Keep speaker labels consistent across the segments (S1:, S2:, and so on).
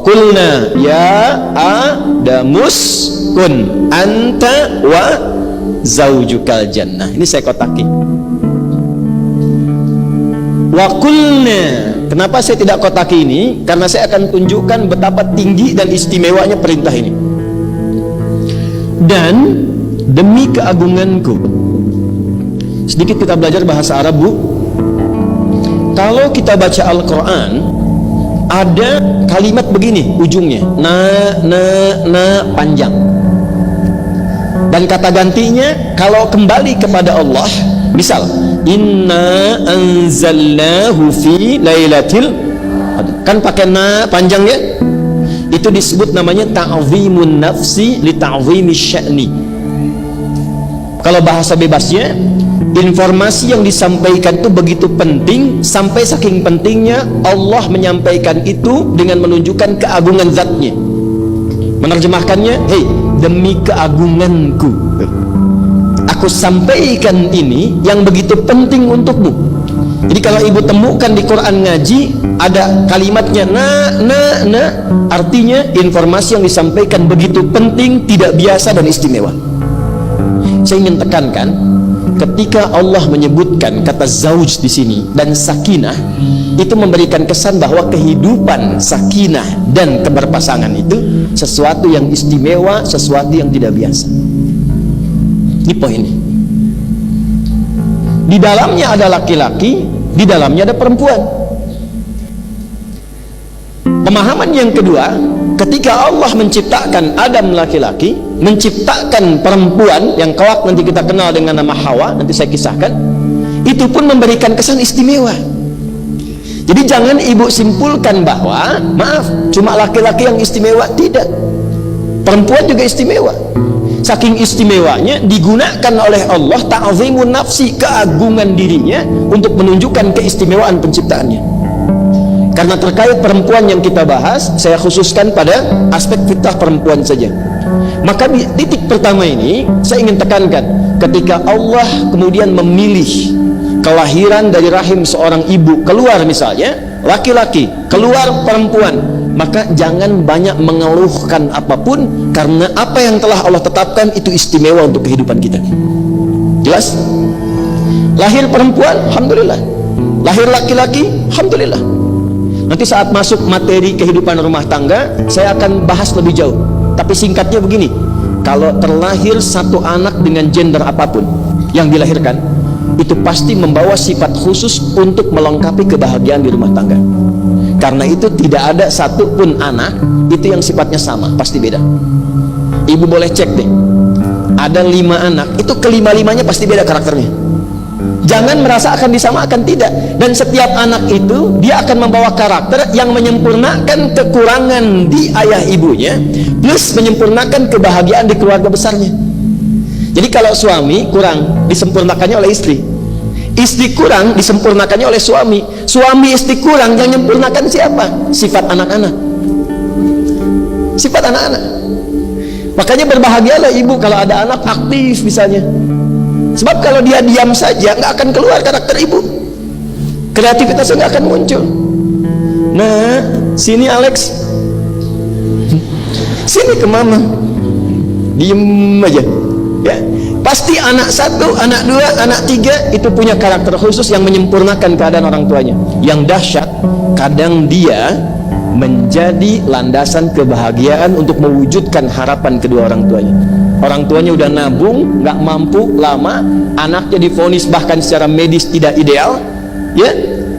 S1: qulna ya Adamus kun anta wa zaujukal jannah. Ini saya kotaki. Wa qulna, kenapa saya tidak kotaki ini? Karena saya akan tunjukkan betapa tinggi dan istimewanya perintah ini. Dan demi keagunganku, sedikit kita belajar bahasa Arab, Bu. Kalau kita baca Al-Quran, ada kalimat begini ujungnya, na panjang. Dan kata gantinya kalau kembali kepada Allah, misal inna anzalnahu fi lailatil, kan pakai na panjangnya, itu disebut namanya ta'zimun nafsi li ta'zimi sya'ni. Kalau bahasa bebasnya, informasi yang disampaikan itu begitu penting, sampai saking pentingnya Allah menyampaikan itu dengan menunjukkan keagungan zatnya. Menerjemahkannya, hei, demi keagunganku aku sampaikan ini yang begitu penting untukmu. Jadi kalau ibu temukan di Quran ngaji ada kalimatnya na, artinya informasi yang disampaikan begitu penting, tidak biasa dan istimewa. Saya ingin tekankan, ketika Allah menyebutkan kata zauj di sini dan sakinah, itu memberikan kesan bahwa kehidupan sakinah dan keberpasangan itu sesuatu yang istimewa, sesuatu yang tidak biasa. Ini poinnya. Di dalamnya ada laki-laki, di dalamnya ada perempuan. Pemahaman yang kedua, ketika Allah menciptakan Adam laki-laki, menciptakan perempuan yang kelak nanti kita kenal dengan nama Hawa, nanti saya kisahkan, itu pun memberikan kesan istimewa. Jadi jangan ibu simpulkan bahwa, maaf, cuma laki-laki yang istimewa. Tidak, perempuan juga istimewa. Saking istimewanya digunakan oleh Allah ta'zimun nafsi, keagungan dirinya, untuk menunjukkan keistimewaan penciptaannya. Karena terkait perempuan yang kita bahas, saya khususkan pada aspek fitrah perempuan saja. Maka di titik pertama ini saya ingin tekankan, ketika Allah kemudian memilih kelahiran dari rahim seorang ibu, keluar misalnya laki-laki, keluar perempuan, maka jangan banyak mengeluhkan apapun, karena apa yang telah Allah tetapkan itu istimewa untuk kehidupan kita. Jelas? Lahir perempuan, alhamdulillah. Lahir laki-laki, alhamdulillah. Nanti saat masuk materi kehidupan rumah tangga, saya akan bahas lebih jauh. Tapi singkatnya begini, kalau terlahir satu anak dengan gender apapun yang dilahirkan, itu pasti membawa sifat khusus untuk melengkapi kebahagiaan di rumah tangga. Karena itu tidak ada satupun anak itu yang sifatnya sama, pasti beda. Ibu boleh cek deh, ada 5 anak, itu kelima-limanya pasti beda karakternya. Jangan merasa akan disamakan, tidak. Dan setiap anak itu dia akan membawa karakter yang menyempurnakan kekurangan di ayah ibunya, plus menyempurnakan kebahagiaan di keluarga besarnya. Jadi kalau suami kurang, disempurnakannya oleh istri. Istri kurang, disempurnakannya oleh suami. Suami istri kurang, yang menyempurnakan siapa? Sifat anak-anak. Sifat anak-anak. Makanya berbahagialah ibu kalau ada anak aktif misalnya. Sebab kalau dia diam saja, nggak akan keluar karakter ibu, kreativitasnya nggak akan muncul. Nah, sini Alex, sini ke mama, diem aja, ya. Pasti anak 1, anak 2, anak 3 itu punya karakter khusus yang menyempurnakan keadaan orang tuanya. Yang dahsyat, kadang dia menjadi landasan kebahagiaan untuk mewujudkan harapan kedua orang tuanya. Orang tuanya udah nabung, nggak mampu lama, anaknya divonis bahkan secara medis tidak ideal, ya.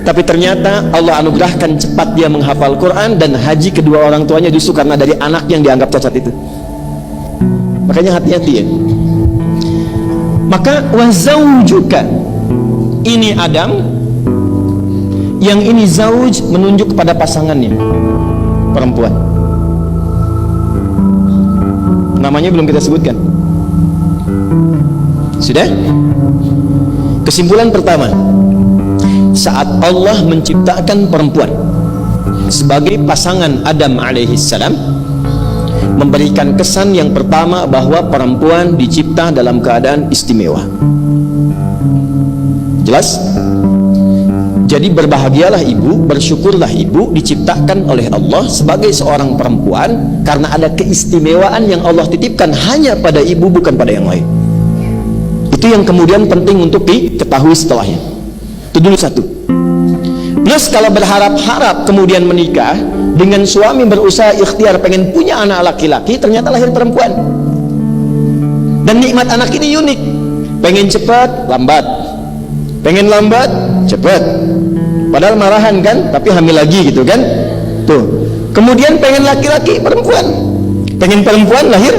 S1: Tapi ternyata Allah anugerahkan cepat dia menghafal Quran dan haji kedua orang tuanya justru karena dari anak yang dianggap cacat itu. Makanya hati-hati ya. Maka wazaujuka, ini Adam, yang ini zauj menunjuk kepada pasangannya, perempuan. Namanya belum kita sebutkan. Sudah? Kesimpulan pertama, saat Allah menciptakan perempuan sebagai pasangan Adam alaihissalam, memberikan kesan yang pertama bahwa perempuan dicipta dalam keadaan istimewa. Jelas? Jadi berbahagialah ibu, bersyukurlah ibu diciptakan oleh Allah sebagai seorang perempuan, karena ada keistimewaan yang Allah titipkan hanya pada ibu, bukan pada yang lain. Itu yang kemudian penting untuk diketahui setelahnya. Itu dulu satu. Plus kalau berharap-harap kemudian menikah dengan suami berusaha ikhtiar pengen punya anak laki-laki, ternyata lahir perempuan. Dan nikmat anak ini unik. Pengen cepat, lambat. Pengen lambat, cepat. Padahal marahan kan, tapi hamil lagi gitu kan. Tuh. Kemudian pengen laki-laki, perempuan. Pengen perempuan, lahir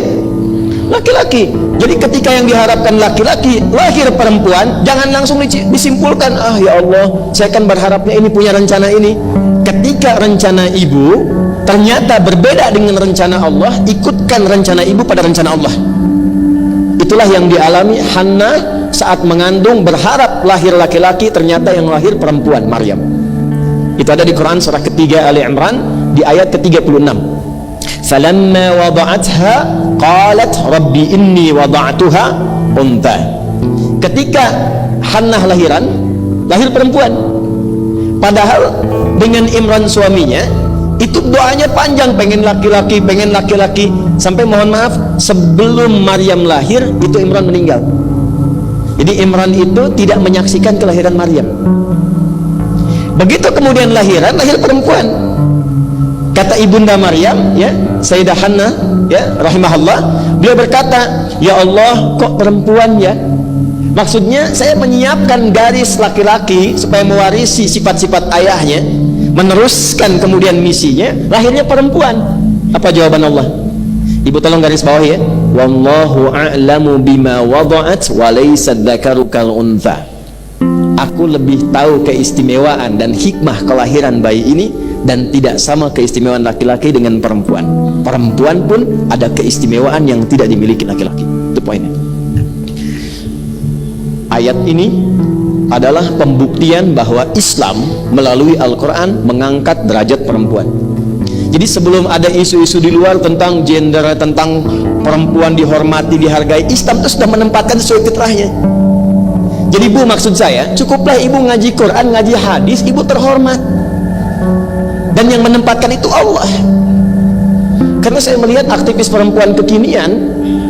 S1: laki-laki. Jadi ketika yang diharapkan laki-laki, lahir perempuan, jangan langsung disimpulkan, ah ya Allah, saya kan berharapnya ini, punya rencana ini. Ketika rencana ibu ternyata berbeda dengan rencana Allah, ikutkan rencana ibu pada rencana Allah. Itulah yang dialami Hannah saat mengandung, berharap lahir laki-laki, ternyata yang lahir perempuan, Maryam. Itu ada di Quran surah ketiga Ali Imran di ayat ke-36. Falamma wada'atha qalat rabbi inni wada'tuha untha. Ketika Hannah lahiran, lahir perempuan. Padahal dengan Imran suaminya itu doanya panjang, pengen laki-laki, pengen laki-laki, sampai mohon maaf sebelum Maryam lahir itu Imran meninggal. Jadi Imran itu tidak menyaksikan kelahiran Maryam. Begitu kemudian lahiran, lahir perempuan. Kata ibunda Maryam, ya, Sayyidah Hannah, ya, rahimahullah, beliau berkata, ya Allah, kok perempuan ya? Maksudnya saya menyiapkan garis laki-laki supaya mewarisi sifat-sifat ayahnya, meneruskan kemudian misinya, lahirnya perempuan. Apa jawaban Allah? Ibu tolong garis bawah ya. Wallahu a'lamu bima wada'at wa laysa dzakaru kal untha. Aku lebih tahu keistimewaan dan hikmah kelahiran bayi ini, dan tidak sama keistimewaan laki-laki dengan perempuan. Perempuan pun ada keistimewaan yang tidak dimiliki laki-laki. Itu poinnya. Ayat ini adalah pembuktian bahwa Islam melalui Al-Quran mengangkat derajat perempuan. Jadi sebelum ada isu-isu di luar tentang gender, tentang perempuan dihormati, dihargai, Islam itu sudah menempatkan sesuai fitrahnya. Jadi Bu, maksud saya, cukuplah ibu ngaji Quran, ngaji hadis, ibu terhormat. Dan yang menempatkan itu Allah. Karena saya melihat aktivis perempuan kekinian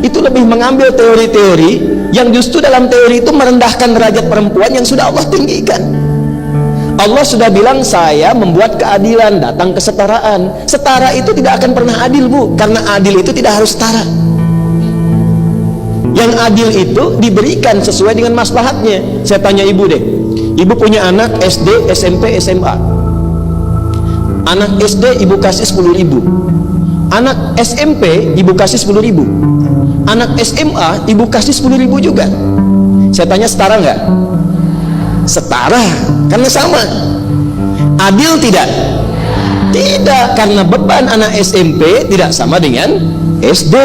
S1: itu lebih mengambil teori-teori yang justru dalam teori itu merendahkan derajat perempuan yang sudah Allah tinggikan. Allah sudah bilang, saya membuat keadilan, datang kesetaraan. Setara itu tidak akan pernah adil Bu, karena adil itu tidak harus setara. Yang adil itu diberikan sesuai dengan maslahatnya. Saya tanya ibu deh, ibu punya anak SD, SMP, SMA. Anak SD ibu kasih 10.000, anak SMP ibu kasih 10.000, anak SMA ibu kasih 10.000 juga. Saya tanya, setara nggak? Setara, karena sama. Adil tidak? Tidak, karena beban anak SMP tidak sama dengan SD,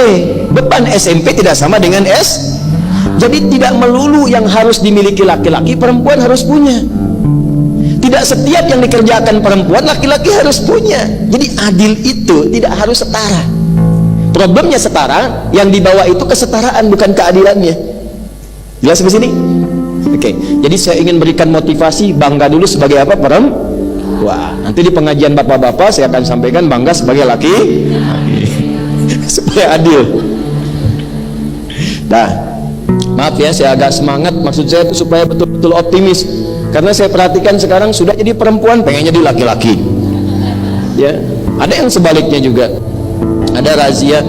S1: beban SMP tidak sama dengan S. Jadi tidak melulu yang harus dimiliki laki-laki perempuan harus punya. Tidak setiap yang dikerjakan perempuan laki-laki harus punya. Jadi adil itu tidak harus setara. Problemnya setara, yang dibawa itu kesetaraan, bukan keadilannya. Jelas sampai sini? Oke. Jadi saya ingin berikan motivasi, bangga dulu sebagai apa? Perempuan. Nanti di pengajian bapak-bapak saya akan sampaikan bangga sebagai laki. Supaya adil. Nah, maaf ya, saya agak semangat, maksud saya supaya betul-betul optimis. Karena saya perhatikan sekarang sudah jadi perempuan pengennya jadi laki-laki. Ya, ada yang sebaliknya juga. Ada razia,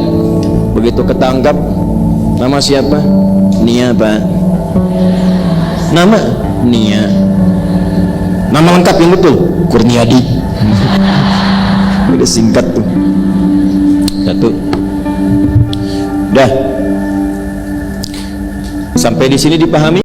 S1: begitu ketangkap, nama siapa? Nia Pak. Nama Nia. Nama lengkap yang betul Kurniadi. Udah singkat tuh. Satu. Dah. Sampai di sini dipahami?